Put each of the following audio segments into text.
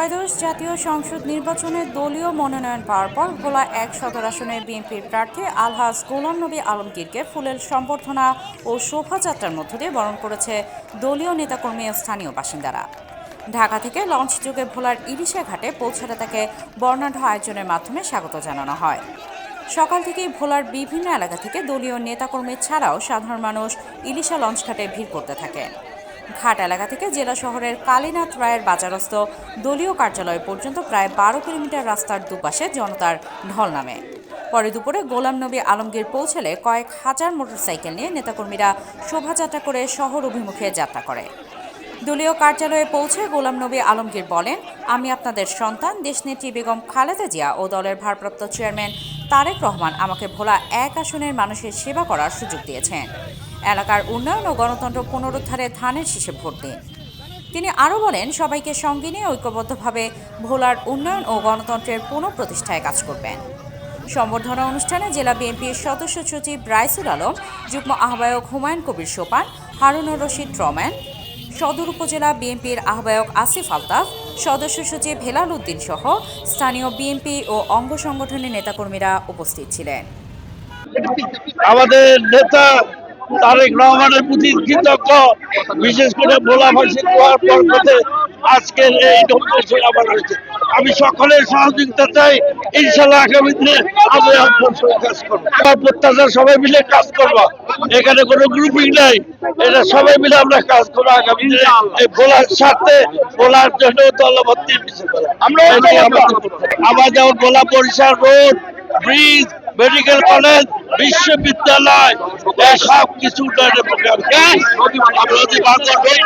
ত্রয়োদশ জাতীয় সংসদ নির্বাচনে দলীয় মনোনয়ন পাওয়ার পর ভোলা ১ সদর আসনে বিএনপির প্রার্থী আলহাজ গোলাম নবী আলমগীরকে ফুলেল সম্বর্ধনা ও শোভাযাত্রার মধ্য দিয়ে বরণ করেছে দলীয় নেতাকর্মী ও স্থানীয় বাসিন্দারা। ঢাকা থেকে লঞ্চযোগে ভোলার ইলিশা ঘাটে পৌঁছাতে তাকে বর্ণাঢ্য আয়োজনের মাধ্যমে স্বাগত জানানো হয়। সকাল থেকেই ভোলার বিভিন্ন এলাকা থেকে দলীয় নেতাকর্মী ছাড়াও সাধারণ মানুষ ইলিশা লঞ্চঘাটে ভিড় করতে থাকেন। ঘাট এলাকা থেকে জেলা শহরের কালীনাথ রায়ের বাজারস্থ দলীয় কার্যালয় পর্যন্ত প্রায় ১২ কিলোমিটার রাস্তার দুপাশে জনতার ঢল নামে। পরে দুপুরে গোলাম নবী আলমগীর পৌঁছালে কয়েক হাজার মোটরসাইকেল নিয়ে নেতাকর্মীরা শোভাযাত্রা করে শহর অভিমুখে যাত্রা করে। দলীয় কার্যালয়ে পৌঁছে গোলাম নবী আলমগীর বলেন, আমি আপনাদের সন্তান দেশনেত্রী বেগম খালেদা জিয়া ও দলের ভারপ্রাপ্ত চেয়ারম্যান তারেক রহমান আমাকে ভোলা ১ আসনের মানুষের সেবা করার সুযোগ দিয়েছেন। এলাকার উন্নয়ন ও গণতন্ত্র পুনরুদ্ধারে ধানের শীষে ভোট দিন। তিনি আরও বলেন, সবাইকে সঙ্গে নিয়ে ঐক্যবদ্ধভাবে ভোলার উন্নয়ন ও গণতন্ত্রের পুনঃপ্রতিষ্ঠায় কাজ করবেন। সম্বর্ধনা অনুষ্ঠানে জেলা বিএনপির সদস্য সচিব রাইসুল আলম, যুগ্ম আহ্বায়ক হুমায়ুন কবির সোপান, হারুনুর রশিদ রমেন, সদর উপজেলা বিএনপির আহ্বায়ক আসিফ আলতাফ, সদস্য সচিব হেলাল উদ্দিন সহ স্থানীয় বিএনপি ও অঙ্গ সংগঠনের নেতাকর্মীরা উপস্থিত ছিলেন। আমাদের নেতা তারেক রহমানের প্রতি কৃতজ্ঞ, বিশেষ করে ভোলাবাসী হওয়ার পর থেকে আজকের এই নমিনেশন আমার হয়েছে। আমি সকলের সহযোগিতা চাই, ইনশাল্লাহ আগামী দিনে আমি কাজ করবো। আমার প্রত্যাশা সবাই মিলে কাজ করবো, এখানে কোনো গ্রুপিং নাই, এটা সবাই মিলে আমরা কাজ করবো আগামী দিনে এই ভোলার স্বার্থে, ভোলার জন্য দলবদ্ধ আমরা আমার যেমন Bhola Barishal road, bridge, medical college, বিশ্ববিদ্যালয়, সব কিছু উন্নয়নের প্রোগ্রাম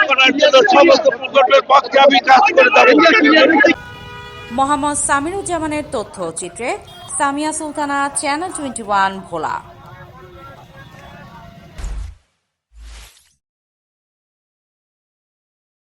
করার জন্য সমস্ত প্রকল্পের পক্ষে আমি কাজ করে যাবো। মোহাম্মদ সামিরুজ্জামানের তথ্যচিত্রে সামিয়া সুলতানা, চ্যানেল 21 ভোলা।